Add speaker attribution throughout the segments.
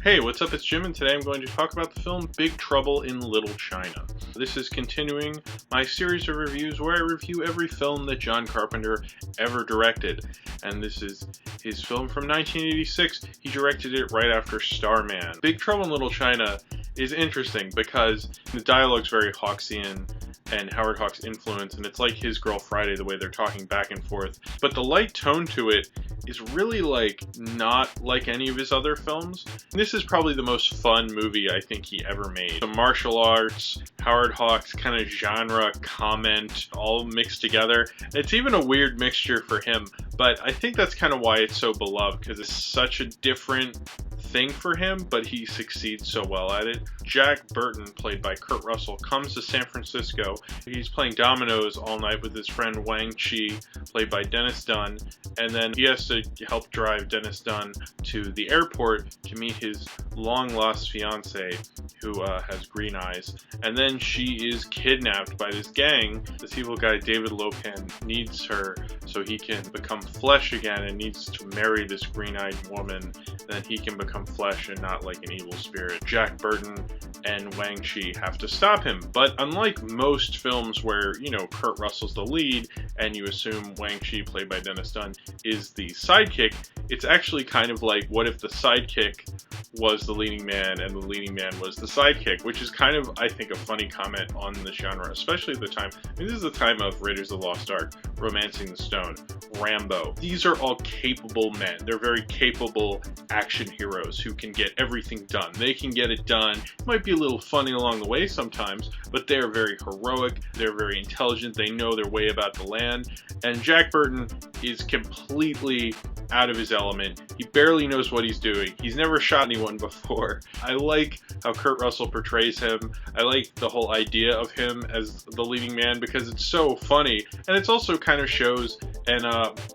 Speaker 1: Hey, what's up? It's Jim, and today I'm going to talk about the film Big Trouble in Little China. This is continuing my series of reviews where I review every film that John Carpenter ever directed. And this is his film from 1986. He directed it right after Starman. Big Trouble in Little China is interesting because the dialogue's very Hawksian and Howard Hawks' influence, and it's like His Girl Friday, the way they're talking back and forth. But the light tone to it is really not like any of his other films. This is probably the most fun movie I think he ever made. The martial arts, Howard Hawks kind of genre comment, all mixed together. It's even a weird mixture for him, but I think that's kind of why it's so beloved, because it's such a different thing for him, but he succeeds so well at it. Jack Burton, played by Kurt Russell, comes to San Francisco. He's playing dominoes all night with his friend Wang Chi, played by Dennis Dunn, and then he has to help drive Dennis Dunn to the airport to meet his long-lost fiancée, who has green eyes. And then she is kidnapped by this gang. This evil guy, David Lopan, needs her so he can become flesh again and needs to marry this green-eyed woman. Then he can become flesh and not like an evil spirit. Jack Burton and Wang Chi have to stop him. But unlike most films where, Kurt Russell's the lead and you assume Wang Chi, played by Dennis Dunn, is the sidekick, it's actually kind of like, what if the sidekick was the leading man and the leading man was the sidekick, which is kind of, I think, a funny comment on the genre, especially at the time. This is the time of Raiders of the Lost Ark, Romancing the Stone, Rambo. These are all capable men. They're very capable action heroes who can get everything done. They can get it done. It might be a little funny along the way sometimes, but they're very heroic. They're very intelligent. They know their way about the land. And Jack Burton is completely out of his element. He barely knows what he's doing. He's never shot anyone before. I like how Kurt Russell portrays him. I like the whole idea of him as the leading man because it's so funny. And it also kind of shows, and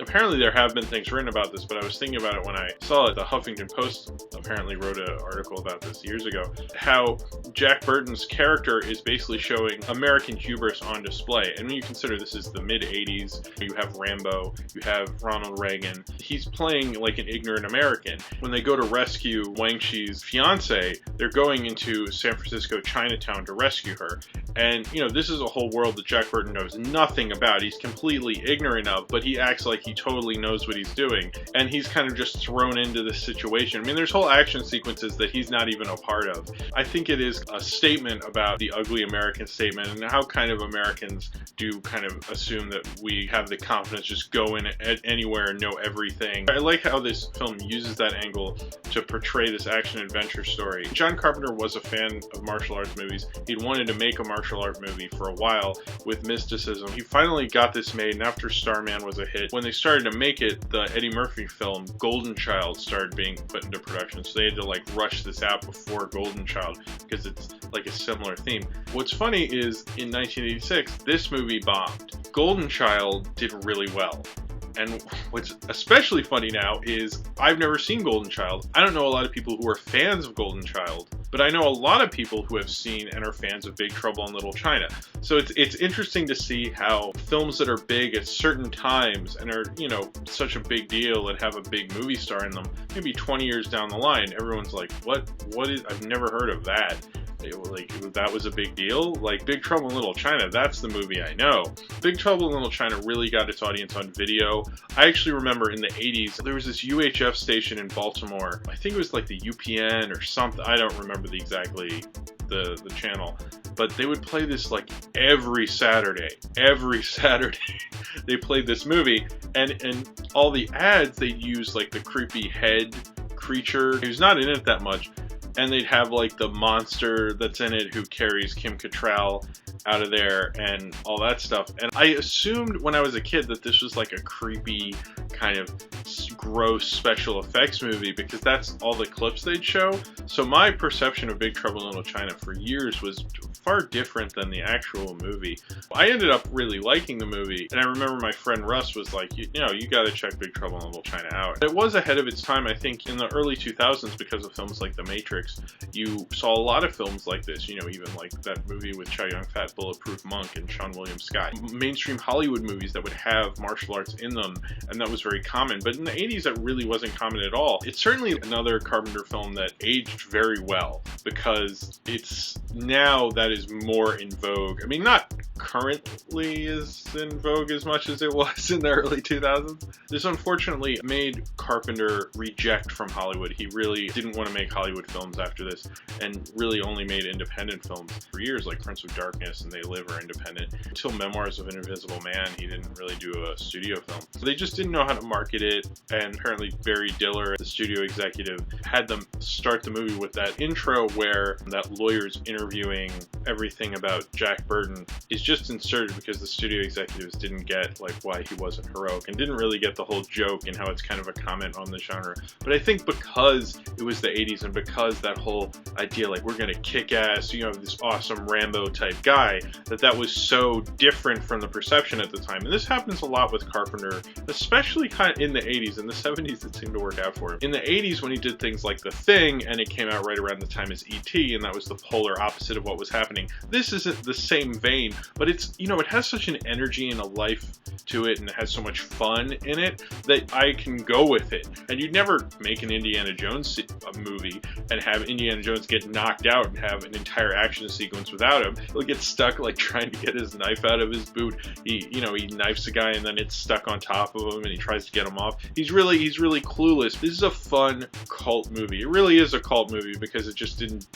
Speaker 1: apparently there have been things written about this, but I was thinking about it when I saw it. The Huffington Post apparently wrote an article about this years ago, how Jack Burton's character is basically showing American hubris on display. And when you consider this is the mid-80s, you have Rambo, you have Ronald Reagan. He's playing like an ignorant American. When they go to rescue Wang Chi's fiance, they're going into San Francisco Chinatown to rescue her. And, this is a whole world that Jack Burton knows nothing about. He's completely ignorant of, but he acts like he totally knows what he's doing. And he's kind of just thrown into this situation. There's whole action sequences that he's not even a part of. I think it is a statement about the ugly American statement and how kind of Americans do kind of assume that we have the confidence to just go in anywhere and know everything. I like how this film uses that angle to portray this action-adventure story. John Carpenter was a fan of martial arts movies. He'd wanted to make a martial art movie for a while with mysticism. He finally got this made, and after Starman was a hit, when they started to make it, the Eddie Murphy film Golden Child started being put into production, so they had to rush this out before Golden Child because it's like a similar theme. What's funny is in 1986, this movie bombed. Golden Child did really well. And what's especially funny now is I've never seen Golden Child. I don't know a lot of people who are fans of Golden Child, but I know a lot of people who have seen and are fans of Big Trouble in Little China. So it's interesting to see how films that are big at certain times and are, such a big deal and have a big movie star in them, maybe 20 years down the line, everyone's like, what is, I've never heard of that. That was a big deal? Big Trouble in Little China, that's the movie I know. Big Trouble in Little China really got its audience on video. I actually remember in the 80s, there was this UHF station in Baltimore. I think it was the UPN or something. I don't remember exactly the channel. But they would play this every Saturday. Every Saturday they played this movie. And all the ads, they'd use the creepy head creature. He was not in it that much. And they'd have the monster that's in it who carries Kim Cattrall out of there and all that stuff. And I assumed when I was a kid that this was a creepy kind of gross special effects movie because that's all the clips they'd show. So my perception of Big Trouble in Little China for years was far different than the actual movie. I ended up really liking the movie, and I remember my friend Russ was like, you gotta check Big Trouble in Little China out. It was ahead of its time, I think, in the early 2000s because of films like The Matrix. You saw a lot of films like this, even that movie with Chow Yun-fat, Bulletproof Monk, and Seann William Scott. Mainstream Hollywood movies that would have martial arts in them, and that was very very common, but in the 80s that really wasn't common at all. It's certainly another Carpenter film that aged very well, because it's now that is more in vogue. I mean, not currently is in vogue as much as it was in the early 2000s. This unfortunately made Carpenter reject from Hollywood. He really didn't want to make Hollywood films after this, and really only made independent films for years, like Prince of Darkness and They Live are independent. Until Memoirs of an Invisible Man, he didn't really do a studio film. So they just didn't know how to market it, and apparently Barry Diller, the studio executive, had them start the movie with that intro where that lawyer's interviewing everything about Jack Burton is just inserted because the studio executives didn't get like why he wasn't heroic, and didn't really get the whole joke and how it's kind of a comment on the genre. But I think because it was the 80s, and because that whole idea like we're gonna kick ass, you know, this awesome Rambo type guy, that was so different from the perception at the time. And this happens a lot with Carpenter, especially kind of in the 80s. In the 70s it seemed to work out for him. In the 80s when he did things like The Thing, and it came out right around the time as E.T., and that was the polar opposite of what was happening. This isn't the same vein, but it's, you know, it has such an energy and a life to it, and it has so much fun in it that I can go with it. And you'd never make an Indiana Jones movie and have Indiana Jones get knocked out and have an entire action sequence without him. He'll get stuck like trying to get his knife out of his boot. He knifes a guy and then it's stuck on top of him and he tries to get him off. He's really clueless. This is a fun cult movie. It really is a cult movie because it just didn't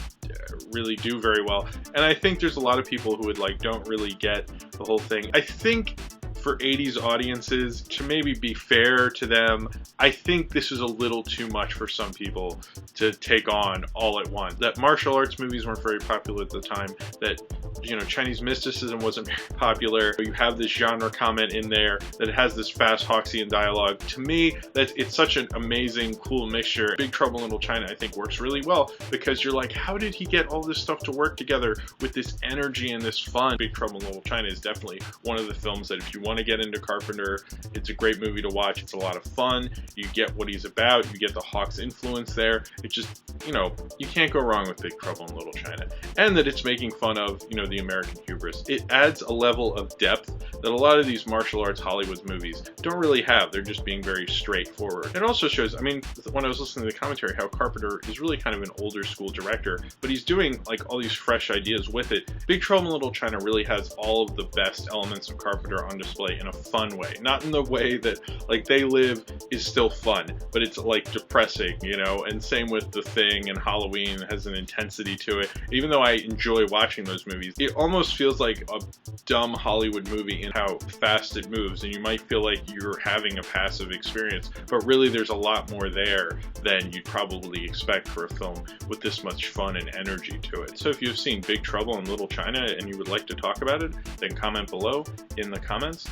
Speaker 1: really do very well. And I think there's a lot of people who would like don't really get the whole thing. I think for 80s audiences, to maybe be fair to them, I think this is a little too much for some people to take on all at once. That martial arts movies weren't very popular at the time, that, you know, Chinese mysticism wasn't very popular. You have this genre comment in there that has this fast Hawksian dialogue. To me, that it's such an amazing, cool mixture. Big Trouble in Little China, I think, works really well because you're like, how did he get all this stuff to work together with this energy and this fun? Big Trouble in Little China is definitely one of the films that if you want to get into Carpenter, it's a great movie to watch. It's a lot of fun. You get what he's about. You get the Hawks influence there. It just, you know, you can't go wrong with Big Trouble in Little China. And that it's making fun of, you know, the American hubris. It adds a level of depth that a lot of these martial arts Hollywood movies don't really have. They're just being very straightforward. It also shows, I mean, when I was listening to the commentary, how Carpenter is really kind of an older school director, but he's doing like all these fresh ideas with it. Big Trouble in Little China really has all of the best elements of Carpenter on display in a fun way. Not in the way that like They Live is still fun, but it's like depressing, you know, and same with The Thing and Halloween has an intensity to it. Even though I enjoy watching those movies, it almost feels like a dumb Hollywood movie in how fast it moves, and you might feel like you're having a passive experience, but really there's a lot more there than you'd probably expect for a film with this much fun and energy to it. So if you've seen Big Trouble in Little China and you would like to talk about it, then comment below in the comments,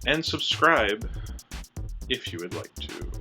Speaker 1: and subscribe if you would like to.